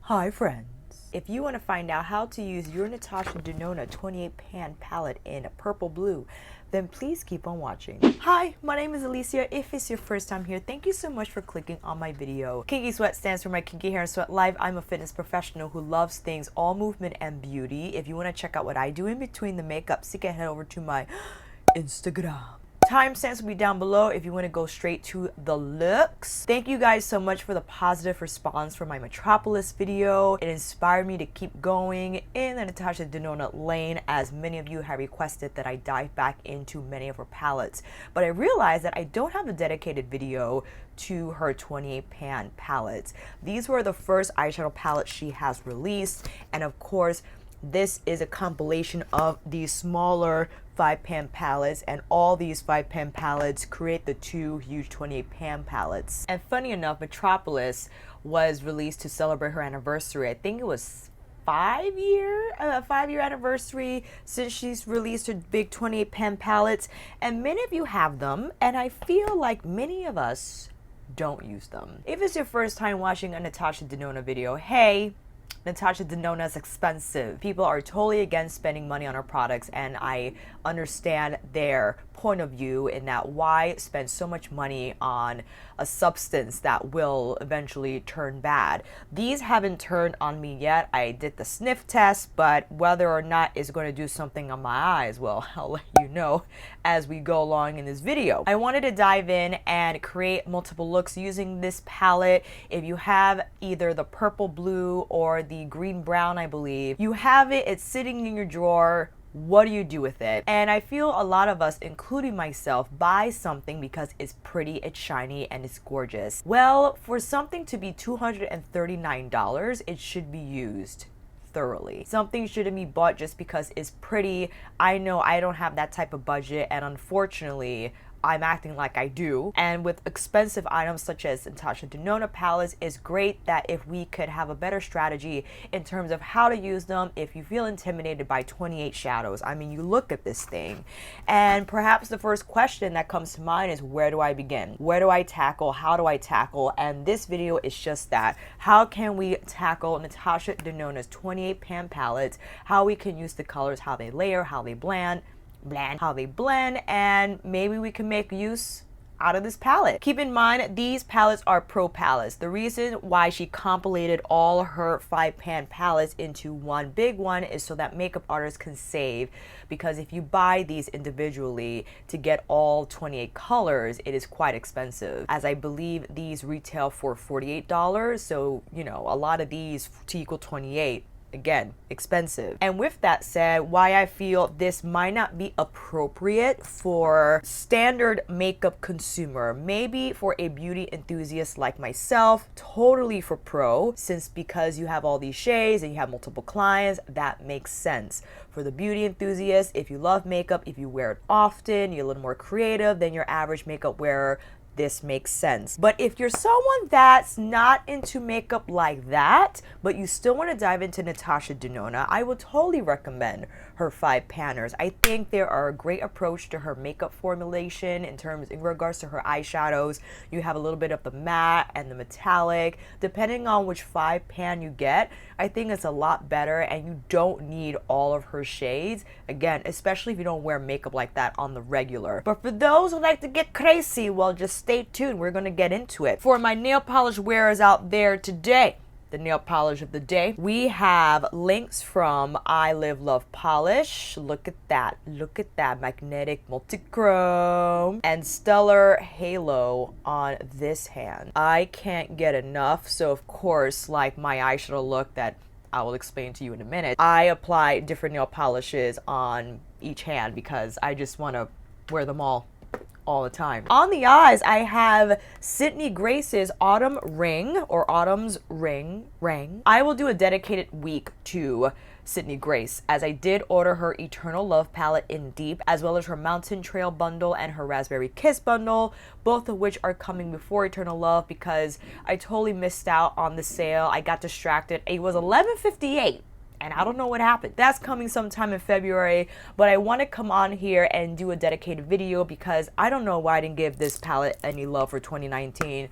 Hi friends. If you want to find out how to use your Natasha Denona 28 pan palette in purple blue, then please keep on watching. Hi, my name is Alicia. If it's your first time here, thank you so much for clicking on my video. Kinky Sweat stands for my Kinky Hair and Sweat Life. I'm a fitness professional who loves things all movement and beauty. If you want to check out what I do in between the makeup, so you can head over to my Instagram. Timestamps will be down below if you want to go straight to the looks. Thank you guys so much for the positive response for my Metropolis video. It inspired me to keep going in the Natasha Denona lane, as many of you have requested that I dive back into many of her palettes. But I realized that I don't have a dedicated video to her 28 pan palettes. These were the first eyeshadow palettes she has released, and of course this is a compilation of these smaller 5-pan palettes, and all these 5-pan palettes create the two huge 28-pan palettes. And funny enough, Metropolis was released to celebrate her anniversary. I think it was 5-year anniversary since she's released her big 28-pan palettes, and many of you have them, and I feel like many of us don't use them. If it's your first time watching a Natasha Denona video, hey, Natasha Denona is expensive. People are totally against spending money on her products, and I understand their point of view in that why spend so much money on a substance that will eventually turn bad. These haven't turned on me yet. I did the sniff test, but whether or not it's going to do something on my eyes, well, I'll let you know as we go along in this video. I wanted to dive in and create multiple looks using this palette. If you have either the purple blue or the green brown, I believe, you have it, it's sitting in your drawer. What do you do with it? And I feel a lot of us, including myself, buy something because it's pretty, it's shiny, and it's gorgeous. Well, for something to be $239, it should be used thoroughly. Something shouldn't be bought just because it's pretty. I know I don't have that type of budget, and unfortunately I'm acting like I do. And with expensive items such as Natasha Denona palettes, it's great that if we could have a better strategy in terms of how to use them if you feel intimidated by 28 shadows. I mean, you look at this thing, and perhaps the first question that comes to mind is, where do I begin? Where do I tackle? How do I tackle? And this video is just that. How can we tackle Natasha Denona's 28 pan palettes? How we can use the colors, how they layer, how they blend, and maybe we can make use out of this palette. Keep in mind, these palettes are pro palettes. The reason why she compilated all her 5-pan palettes into one big one is so that makeup artists can save, because if you buy these individually to get all 28 colors, it is quite expensive, as I believe these retail for $48. So, you know, a lot of these to equal 28, again, expensive. And with that said, why I feel this might not be appropriate for standard makeup consumer, maybe for a beauty enthusiast like myself, totally for pro, since because you have all these shades and you have multiple clients, that makes sense. For the beauty enthusiast, if you love makeup, if you wear it often, you're a little more creative than your average makeup wearer, this makes sense. But if you're someone that's not into makeup like that, but you still want to dive into Natasha Denona, I would totally recommend her 5-panners. I think they are a great approach to her makeup formulation in regards to her eyeshadows. You have a little bit of the matte and the metallic. Depending on which 5-pan you get, I think it's a lot better, and you don't need all of her shades. Again, especially if you don't wear makeup like that on the regular. But for those who like to get crazy, well, just stay tuned. We're going to get into it. For my nail polish wearers out there today, the nail polish of the day, we have links from I Live Love Polish. Look at that. Look at that. Magnetic Multichrome and Stellar Halo on this hand. I can't get enough. So of course, like my eyeshadow look that I will explain to you in a minute, I apply different nail polishes on each hand because I just want to wear them all the time. On the eyes, I have Sydney Grace's Autumn Ring, or Autumn's Ring. I will do a dedicated week to Sydney Grace, as I did order her Eternal Love palette in Deep, as well as her Mountain Trail bundle and her Raspberry Kiss bundle, both of which are coming before Eternal Love because I totally missed out on the sale. I got distracted. It was $11.58. And I don't know what happened. That's coming sometime in February, but I want to come on here and do a dedicated video because I don't know why I didn't give this palette any love for 2019.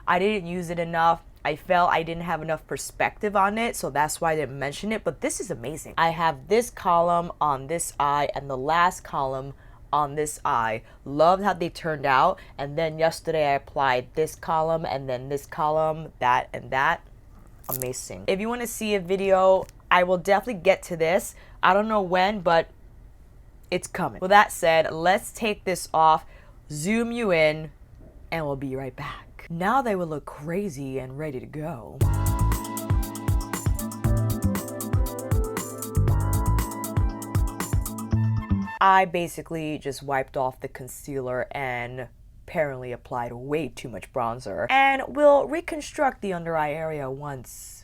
I didn't use it enough. I felt I didn't have enough perspective on it, so that's why I didn't mention it, but this is amazing. I have this column on this eye and the last column on this eye. Loved how they turned out. And then yesterday I applied this column and then this column, that and that. Amazing. If you want to see a video, I will definitely get to this. I don't know when, but it's coming. With that said, let's take this off, zoom you in, and we'll be right back. Now they will look crazy and ready to go. I basically just wiped off the concealer and apparently applied way too much bronzer, and we'll reconstruct the under eye area once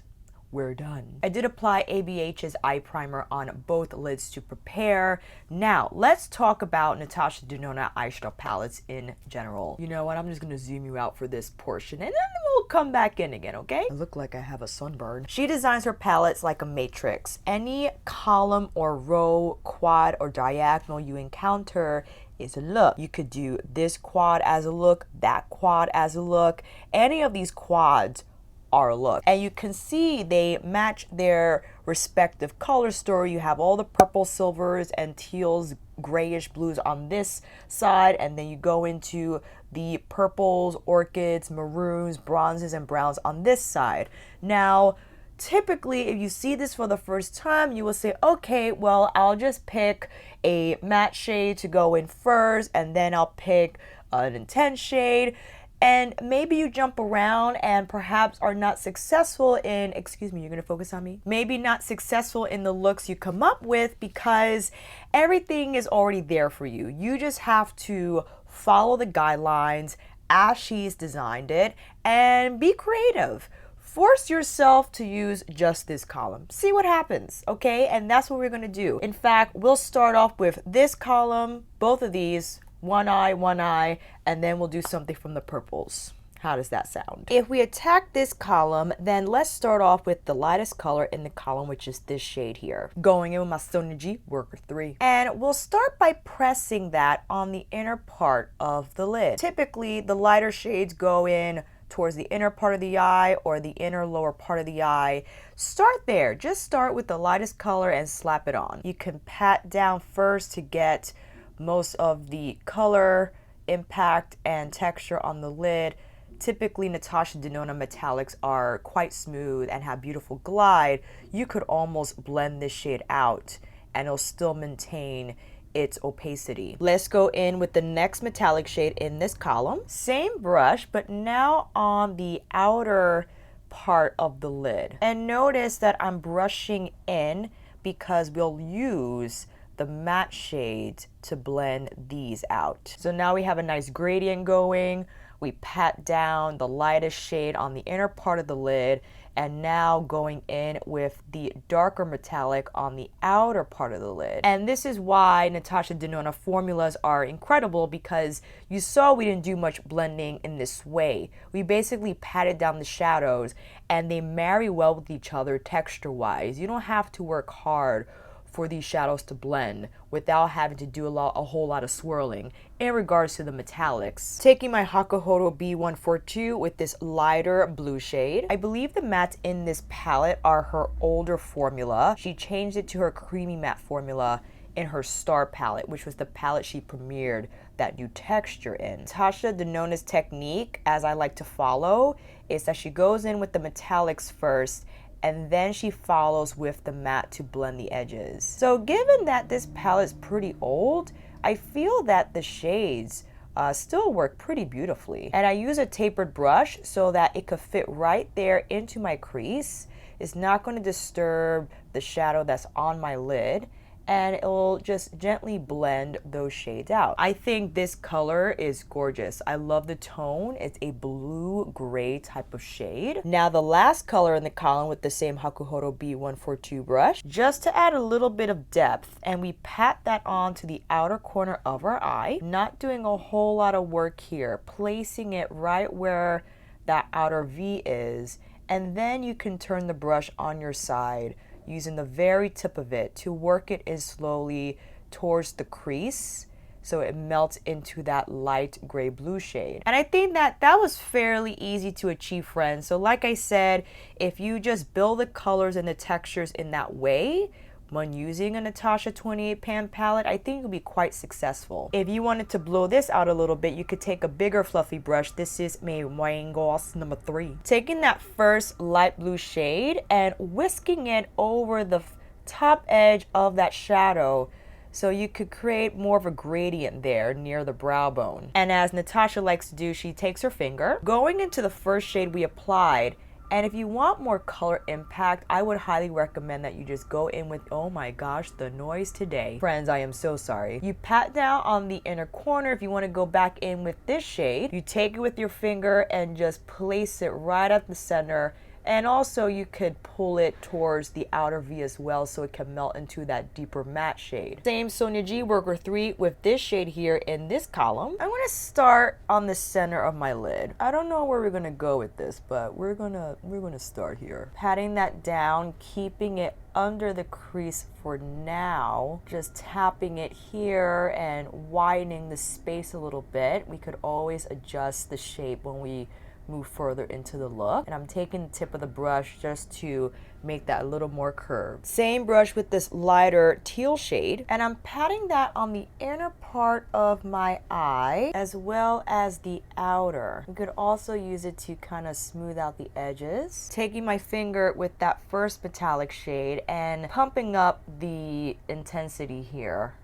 we're done. I did apply ABH's eye primer on both lids to prepare. Now let's talk about Natasha Denona eyeshadow palettes in general. You know what, I'm just gonna zoom you out for this portion and then we'll come back in again, okay? I look like I have a sunburn. She designs her palettes like a matrix. Any column or row, quad or diagonal you encounter is a look. You could do this quad as a look, that quad as a look. Any of these quads are a look. And you can see they match their respective color story. You have all the purple, silvers, and teals, grayish blues on this side, and then you go into the purples, orchids, maroons, bronzes, and browns on this side. Now, typically, if you see this for the first time, you will say, okay, well, I'll just pick a matte shade to go in first, and then I'll pick an intense shade. And maybe you jump around and perhaps are not successful in, excuse me, you're gonna focus on me? Maybe not successful in the looks you come up with because everything is already there for you. You just have to follow the guidelines as she's designed it and be creative. Force yourself to use just this column. See what happens, okay? And that's what we're gonna do. In fact, we'll start off with this column, both of these, one eye, and then we'll do something from the purples. How does that sound? If we attack this column, then let's start off with the lightest color in the column, which is this shade here. Going in with my Sonergy Worker 3. And we'll start by pressing that on the inner part of the lid. Typically, the lighter shades go in towards the inner part of the eye or the inner lower part of the eye. Start there. Just start with the lightest color and slap it on. You can pat down first to get most of the color, impact, and texture on the lid. Typically, Natasha Denona metallics are quite smooth and have beautiful glide. You could almost blend this shade out and it'll still maintain its opacity. Let's go in with the next metallic shade in this column. Same brush, but now on the outer part of the lid. And notice that I'm brushing in because we'll use the matte shades to blend these out. So now we have a nice gradient going. We pat down the lightest shade on the inner part of the lid, and now going in with the darker metallic on the outer part of the lid. And this is why Natasha Denona formulas are incredible, because you saw we didn't do much blending in this way. We basically patted down the shadows and they marry well with each other texture-wise. You don't have to work hard for these shadows to blend without having to do a whole lot of swirling in regards to the metallics. Taking my Tuckahoe B142 with this lighter blue shade. I believe the mattes in this palette are her older formula. She changed it to her creamy matte formula in her Star palette, which was the palette she premiered that new texture in. Natasha Denona's technique, as I like to follow, is that she goes in with the metallics first and then she follows with the matte to blend the edges. So given that this palette is pretty old, I feel that the shades still work pretty beautifully. And I use a tapered brush so that it could fit right there into my crease. It's not going to disturb the shadow that's on my lid, and it will just gently blend those shades out. I think this color is gorgeous. I love the tone. It's a blue-gray type of shade. Now the last color in the column with the same Tuckahoe B142 brush, just to add a little bit of depth, and we pat that on to the outer corner of our eye. Not doing a whole lot of work here, placing it right where that outer V is, and then you can turn the brush on your side using the very tip of it to work it in slowly towards the crease so it melts into that light gray blue shade. And I think that was fairly easy to achieve, friends. So like I said, if you just build the colors and the textures in that way when using a Natasha 28 pan palette, I think you'll be quite successful. If you wanted to blow this out a little bit, you could take a bigger fluffy brush. This is my Wangos number 3. Taking that first light blue shade and whisking it over the top edge of that shadow, so you could create more of a gradient there near the brow bone. And as Natasha likes to do, she takes her finger, going into the first shade we applied. And if you want more color impact, I would highly recommend that you just go in with, oh my gosh, the noise today. Friends, I am so sorry. You pat down on the inner corner. If you want to go back in with this shade, you take it with your finger and just place it right at the center. And also you could pull it towards the outer V as well, so it can melt into that deeper matte shade. Same Sonia G Worker 3 with this shade here in this column. I'm going to start on the center of my lid. I don't know where we're going to go with this, but we're gonna start here. Patting that down, keeping it under the crease for now. Just tapping it here and widening the space a little bit. We could always adjust the shape when we move further into the look. And I'm taking the tip of the brush just to make that a little more curved. Same brush with this lighter teal shade, and I'm patting that on the inner part of my eye as well as the outer. You could also use it to kind of smooth out the edges. Taking my finger with that first metallic shade and pumping up the intensity here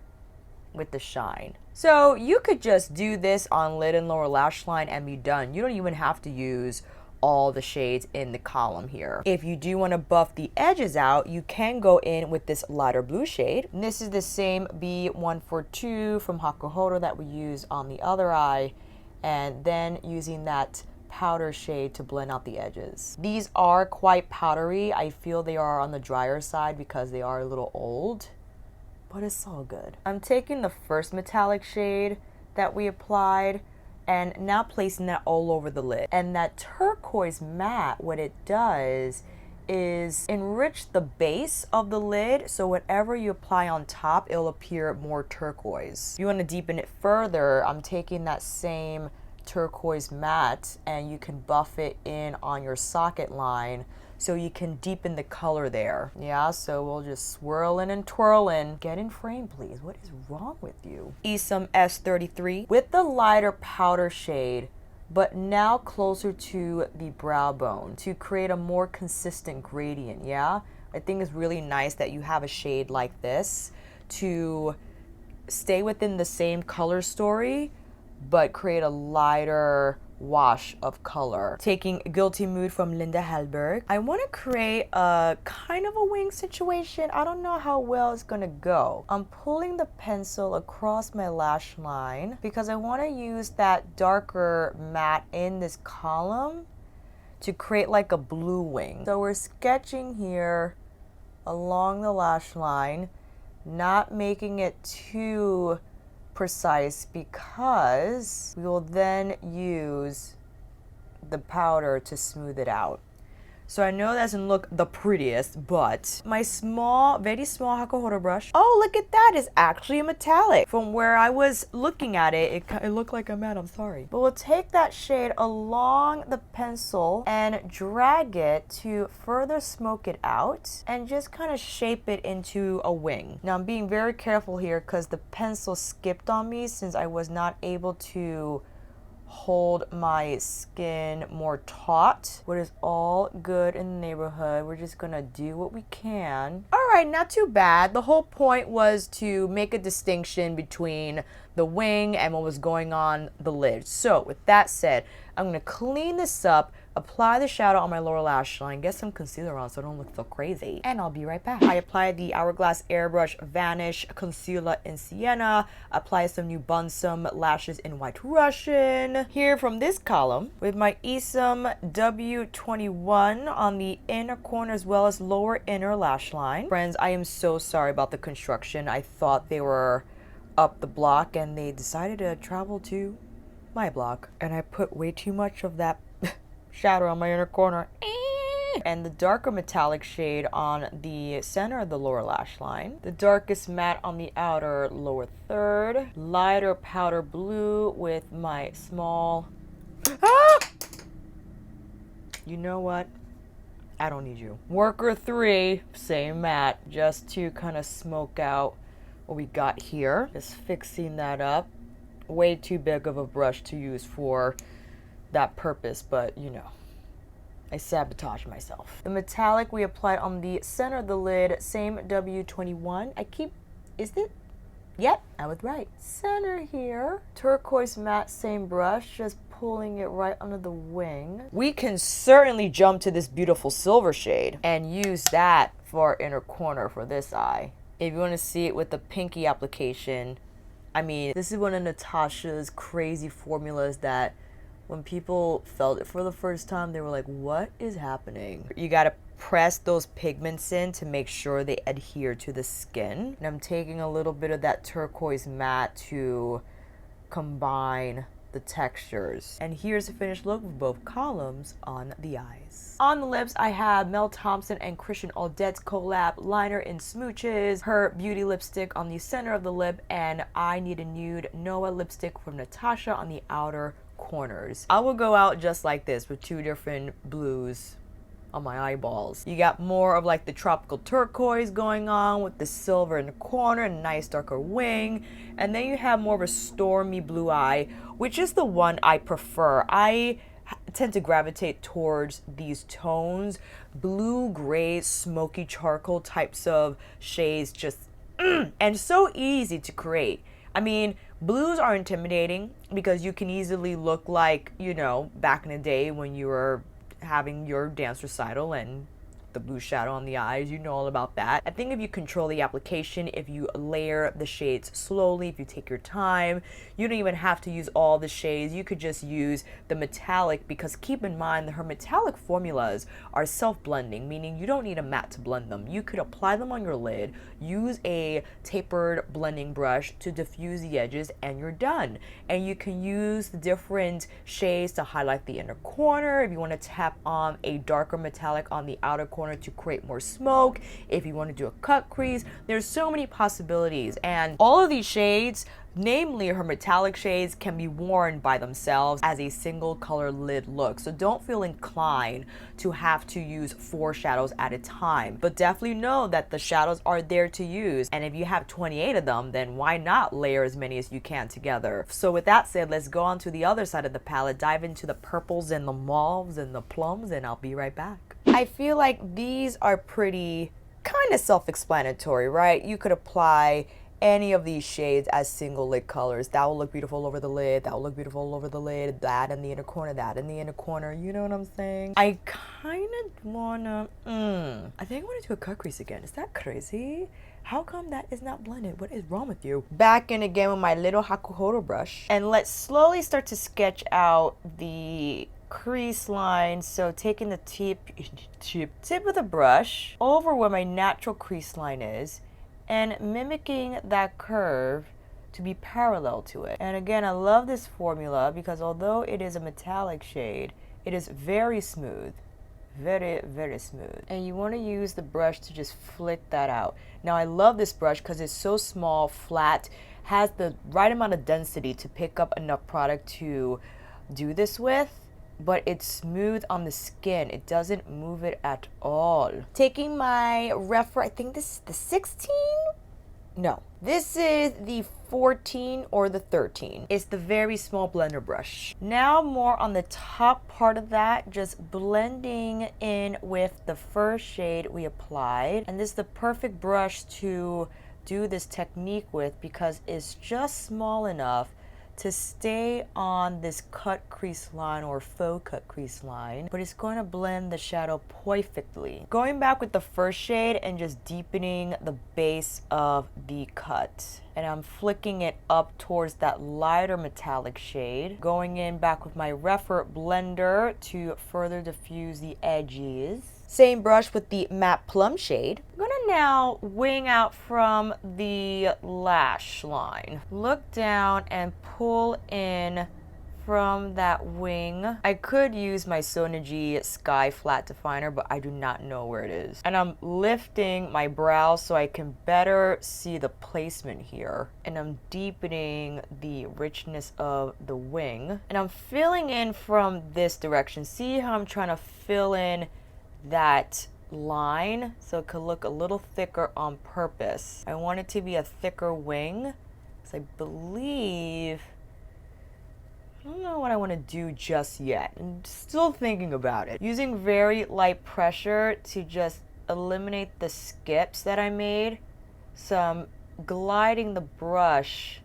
with the shine. So you could just do this on lid and lower lash line and be done. You don't even have to use all the shades in the column here. If you do want to buff the edges out, you can go in with this lighter blue shade. And this is the same B142 from Hakuhodo that we use on the other eye, and then using that powder shade to blend out the edges. These are quite powdery. I feel they are on the drier side because they are a little old, but it's all good. I'm taking the first metallic shade that we applied and now placing that all over the lid. And that turquoise matte, what it does is enrich the base of the lid, so whatever you apply on top, it'll appear more turquoise. If you want to deepen it further, I'm taking that same turquoise matte and you can buff it in on your socket line so you can deepen the color there. Yeah, so we'll just swirling and twirling. Get in frame, please. What is wrong with you? Isum S33 with the lighter powder shade, but now closer to the brow bone to create a more consistent gradient. Yeah, I think it's really nice that you have a shade like this to stay within the same color story, but create a lighter wash of color. Taking Guilty Mood from Linda Hallberg. I want to create a kind of a wing situation. I don't know how well it's gonna go. I'm pulling the pencil across my lash line because I want to use that darker matte in this column to create like a blue wing. So we're sketching here along the lash line, not making it too precise because we will then use the powder to smooth it out. So I know that doesn't look the prettiest, but my small, very small Hakuhodo brush, oh look at that, is actually a metallic. From where I was looking at it, it looked like a matte, I'm sorry. But we'll take that shade along the pencil and drag it to further smoke it out and just kind of shape it into a wing. Now I'm being very careful here because the pencil skipped on me since I was not able to hold my skin more taut, but it's all good in the neighborhood. We're just gonna do what we can. All right, not too bad. The whole point was to make a distinction between the wing and what was going on the lid. So with that said, I'm gonna clean this up, apply the shadow on my lower lash line, get some concealer on so I don't look so crazy, and I'll be right back. I applied the Hourglass Airbrush Vanish Concealer in Sienna, apply some new Bunsum lashes in White Russian. Here from this column with my Isum W21 on the inner corner as well as lower inner lash line. Friends, I am so sorry about the construction. I thought they were up the block and they decided to travel to my block, and I put way too much of that shadow on my inner corner. And the darker metallic shade on the center of the lower lash line. The darkest matte on the outer lower third. Lighter powder blue with my small... Ah! You know what? I don't need you. Worker 3, same matte, just to kind of smoke out what we got here. Just fixing that up. Way too big of a brush to use for that purpose, but you know, I sabotage myself. The metallic we applied on the center of the lid, same W21. Is it? Yep, I was right. Center here. Turquoise matte, same brush, just pulling it right under the wing. We can certainly jump to this beautiful silver shade and use that for our inner corner for this eye. If you want to see it with the pinky application, I mean, this is one of Natasha's crazy formulas that when people felt it for the first time, they were like, what is happening? You gotta press those pigments in to make sure they adhere to the skin. And I'm taking a little bit of that turquoise matte to combine the textures. And here's the finished look with both columns on the eyes. On the lips, I have Mel Thompson and Christian Audet's collab liner in Smooches, her beauty lipstick on the center of the lip, and I Need a Nude Noah lipstick from Natasha on the outer corners. I will go out just like this with two different blues on my eyeballs. You got more of like the tropical turquoise going on with the silver in the corner and a nice darker wing, and then you have more of a stormy blue eye, which is the one I prefer. I tend to gravitate towards these tones, blue, gray, smoky charcoal types of shades, just and so easy to create. I mean, blues are intimidating because you can easily look like, you know, back in the day when you were having your dance recital and the blue shadow on the eyes, you know all about that. I think if you control the application, if you layer the shades slowly, if you take your time, you don't even have to use all the shades. You could just use the metallic, because keep in mind that her metallic formulas are self-blending, meaning you don't need a matte to blend them. You could apply them on your lid, use a tapered blending brush to diffuse the edges, and you're done. And you can use the different shades to highlight the inner corner. If you want to tap on a darker metallic on the outer corner to create more smoke, if you want to do a cut crease, there's so many possibilities. And all of these shades, namely her metallic shades, can be worn by themselves as a single color lid look. So don't feel inclined to have to use 4 shadows at a time, but definitely know that the shadows are there to use. And if you have 28 of them, then why not layer as many as you can together? So with that said, let's go on to the other side of the palette, dive into the purples and the mauves and the plums, and I'll be right back. I feel like these are pretty kind of self-explanatory, right? You could apply any of these shades as single lid colors. That will look beautiful over the lid, that will look beautiful over the lid, that in the inner corner, that in the inner corner, you know what I'm saying? I kind of wanna, I think I want to do a cut crease again. Is that crazy? How come that is not blended? What is wrong with you? Back in again with my little Hakuhoro brush, and let's slowly start to sketch out the crease line. So taking the tip of the brush over where my natural crease line is and mimicking that curve to be parallel to it. And again, I love this formula because although it is a metallic shade, it is very smooth. Very, very smooth. And you want to use the brush to just flick that out. Now I love this brush because it's so small, flat, has the right amount of density to pick up enough product to do this with, but it's smooth on the skin. It doesn't move it at all. Taking my reference, I think this is the 16? No, this is the 14 or the 13. It's the very small blender brush. Now more on the top part of that, just blending in with the first shade we applied. And this is the perfect brush to do this technique with because it's just small enough to stay on this cut crease line or faux cut crease line, but it's going to blend the shadow perfectly. Going back with the first shade and just deepening the base of the cut. And I'm flicking it up towards that lighter metallic shade. Going in back with my Refer blender to further diffuse the edges. Same brush with the matte plum shade. I'm gonna now wing out from the lash line. Look down and pull in from that wing. I could use my Sonergy Sky Flat Definer, but I do not know where it is. And I'm lifting my brows so I can better see the placement here. And I'm deepening the richness of the wing. And I'm filling in from this direction. See how I'm trying to fill in that line so it could look a little thicker on purpose. I want it to be a thicker wing because I believe, I don't know what I want to do just yet. I'm still thinking about it. Using very light pressure to just eliminate the skips that I made. So I'm gliding the brush,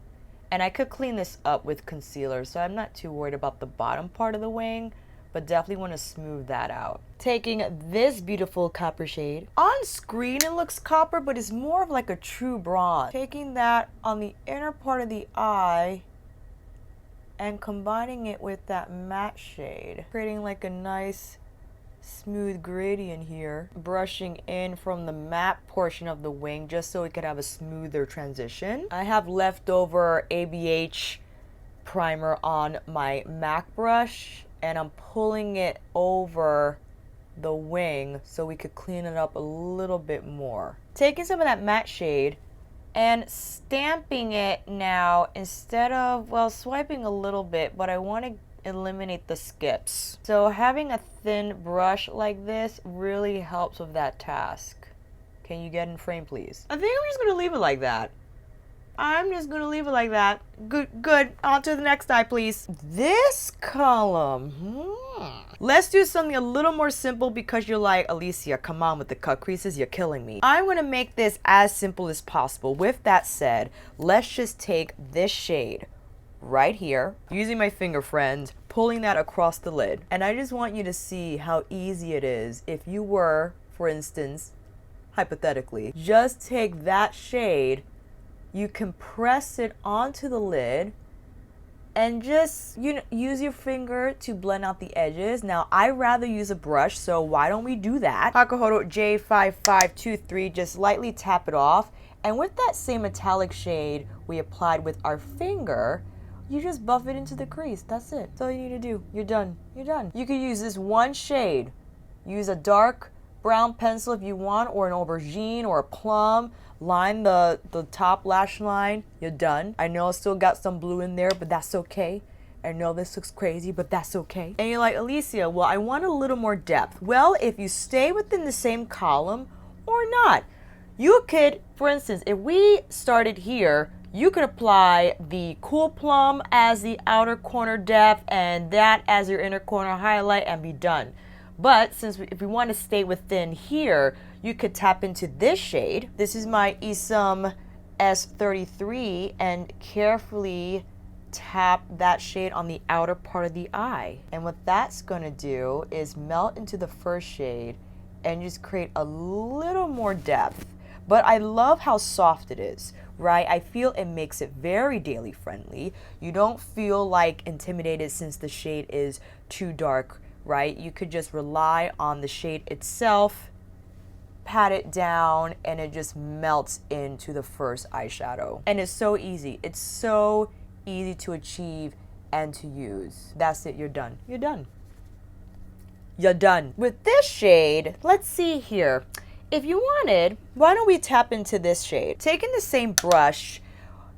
and I could clean this up with concealer, so I'm not too worried about the bottom part of the wing, but definitely want to smooth that out. Taking this beautiful copper shade. On screen it looks copper, but it's more of like a true bronze. Taking that on the inner part of the eye and combining it with that matte shade, creating like a nice smooth gradient here. Brushing in from the matte portion of the wing just so it could have a smoother transition. I have leftover ABH primer on my MAC brush, and I'm pulling it over the wing so we could clean it up a little bit more. Taking some of that matte shade and stamping it now instead of, well, swiping a little bit, but I want to eliminate the skips. So having a thin brush like this really helps with that task. Can you get in frame, please? I think I'm just gonna leave it like that. I'm just gonna leave it like that. Good. On to the next eye, please. This column. Let's do something a little more simple because you're like, Alicia, come on with the cut creases, you're killing me. I'm gonna make this as simple as possible. With that said, let's just take this shade right here, using my finger, friends, pulling that across the lid. And I just want you to see how easy it is if you were, for instance, hypothetically, just take that shade, you can press it onto the lid and just, you know, use your finger to blend out the edges. Now, I rather use a brush, so why don't we do that? Tuckahoe J5523, just lightly tap it off. And with that same metallic shade we applied with our finger, you just buff it into the crease. That's it. That's all you need to do. You're done. You're done. You could use this one shade. Use a dark brown pencil if you want, or an aubergine or a plum. Line the top lash line. You're done. I know I still got some blue in there, but that's okay. I know this looks crazy, but that's okay. And you're like, Alicia, well, I want a little more depth. Well, if you stay within the same column or not, you could, for instance, if we started here, you could apply the Cool Plum as the outer corner depth and that as your inner corner highlight and be done. But if we want to stay within here, you could tap into this shade. This is my Esum S33, and carefully tap that shade on the outer part of the eye. And what that's going to do is melt into the first shade and just create a little more depth. But I love how soft it is, right? I feel it makes it very daily friendly. You don't feel like intimidated since the shade is too dark, right? You could just rely on the shade itself, pat it down, and it just melts into the first eyeshadow. And it's so easy. It's so easy to achieve and to use. That's it. You're done. You're done. You're done. With this shade, let's see here. If you wanted, why don't we tap into this shade? Taking the same brush,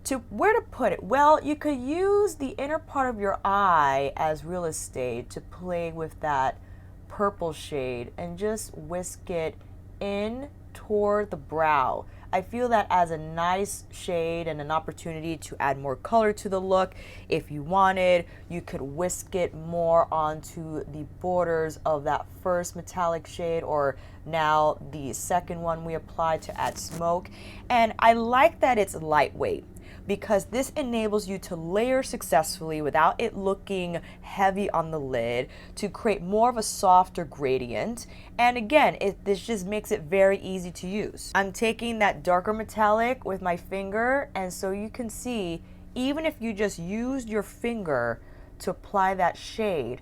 to where to put it? Well, you could use the inner part of your eye as real estate to play with that purple shade and just whisk it in toward the brow. I feel that as a nice shade and an opportunity to add more color to the look. If you wanted, you could whisk it more onto the borders of that first metallic shade, or now the second one we applied to add smoke. And I like that it's lightweight, because this enables you to layer successfully without it looking heavy on the lid, to create more of a softer gradient. And again, this just makes it very easy to use. I'm taking that darker metallic with my finger, and so you can see, even if you just used your finger to apply that shade,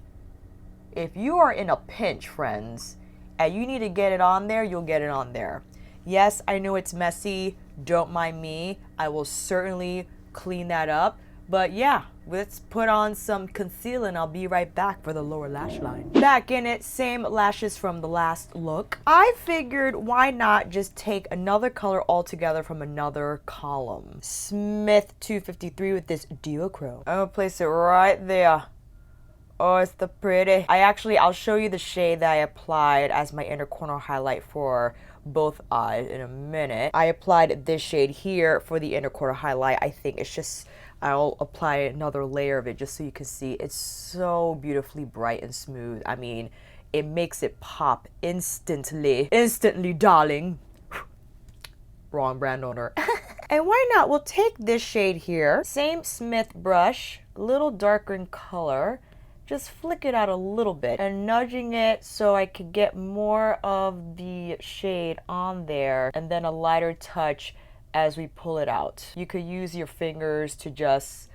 if you are in a pinch, friends, and you need to get it on there, you'll get it on there. Yes, I know it's messy. Don't mind me. I will certainly clean that up. But yeah, let's put on some concealer and I'll be right back for the lower lash line. Back in it, same lashes from the last look. I figured why not just take another color altogether from another column. Smith 253 with this duochrome. I'm gonna place it right there. Oh, it's the pretty. I'll show you the shade that I applied as my inner corner highlight for both eyes in a minute. I applied this shade here for the inner corner highlight. I think it's just, I'll apply another layer of it just so you can see. It's so beautifully bright and smooth. I mean, it makes it pop instantly. Instantly, darling. Wrong brand owner. And why not? We'll take this shade here. Same Smith brush, a little darker in color. Just flick it out a little bit and nudging it so I could get more of the shade on there, and then a lighter touch as we pull it out. You could use your fingers to just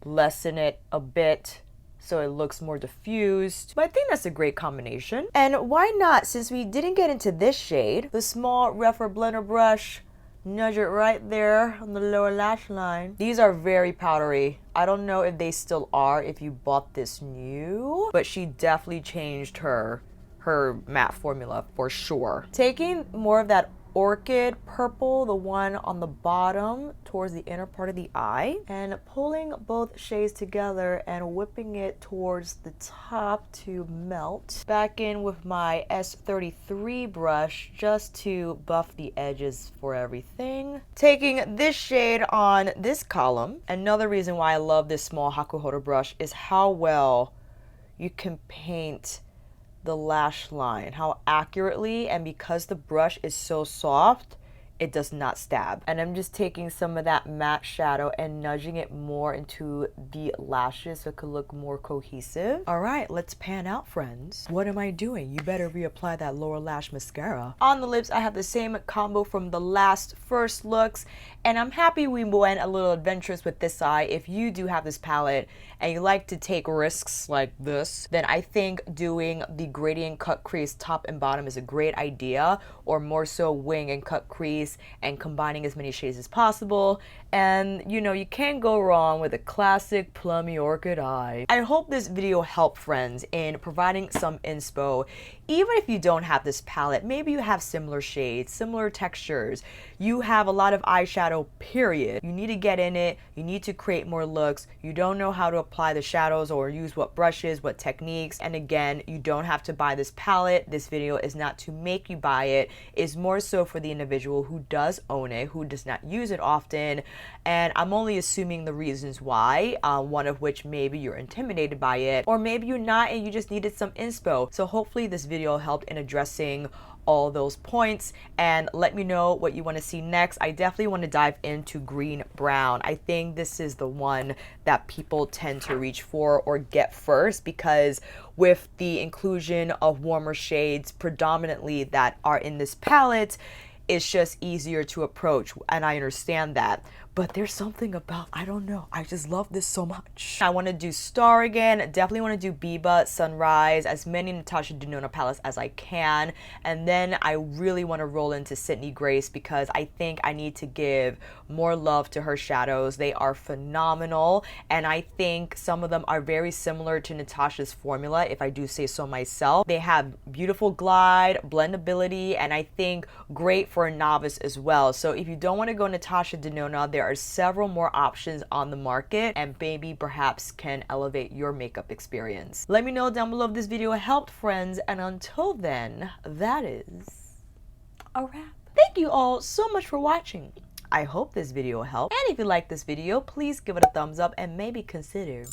lessen it a bit so it looks more diffused, but I think that's a great combination. And why not, since we didn't get into this shade, the small Refer blender brush, nudge it right there on the lower lash line. These are very powdery. I don't know if they still are if you bought this new, but she definitely changed her matte formula for sure. Taking more of that orchid purple, the one on the bottom towards the inner part of the eye, and pulling both shades together and whipping it towards the top to melt. Back in with my S33 brush just to buff the edges for everything. Taking this shade on this column. Another reason why I love this small Hakuhodo brush is how well you can paint the lash line, how accurately, and because the brush is so soft, it does not stab. And I'm just taking some of that matte shadow and nudging it more into the lashes so it could look more cohesive. All right, let's pan out, friends. What am I doing? You better reapply that lower lash mascara. On the lips, I have the same combo from the last first looks, and I'm happy we went a little adventurous with this eye. If you do have this palette and you like to take risks like this, then I think doing the gradient cut crease top and bottom is a great idea, or more so wing and cut crease and combining as many shades as possible. And you know, you can't go wrong with a classic plummy orchid eye. I hope this video helped, friends, in providing some inspo. Even if you don't have this palette, maybe you have similar shades, similar textures, you have a lot of eyeshadow, period. You need to get in it, you need to create more looks, you don't know how to apply the shadows or use what brushes, what techniques, and again, you don't have to buy this palette. This video is not to make you buy it, it's more so for the individual who does own it, who does not use it often, and I'm only assuming the reasons why, one of which maybe you're intimidated by it, or maybe you're not and you just needed some inspo. So hopefully this video helped in addressing all those points, and let me know what you want to see next. I definitely want to dive into green brown. I think this is the one that people tend to reach for or get first, because with the inclusion of warmer shades predominantly that are in this palette, it's just easier to approach, and I understand that. But there's something about, I don't know, I just love this so much. I want to do Star again, definitely want to do Biba, Sunrise, as many Natasha Denona palettes as I can, and then I really want to roll into Sydney Grace because I think I need to give more love to her shadows. They are phenomenal, and I think some of them are very similar to Natasha's formula, if I do say so myself. They have beautiful glide, blendability, and I think great for a novice as well. So if you don't want to go Natasha Denona, there are several more options on the market, and maybe perhaps can elevate your makeup experience. Let me know down below if this video helped, friends, and until then, that is a wrap. Thank you all so much for watching. I hope this video helped, and if you like this video, please give it a thumbs up and maybe consider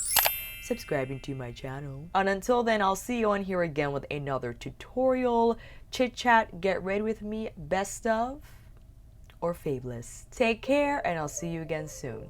subscribing to my channel. And until then, I'll see you on here again with another tutorial, chit chat, get ready with me, best of or faveless. Take care, and I'll see you again soon.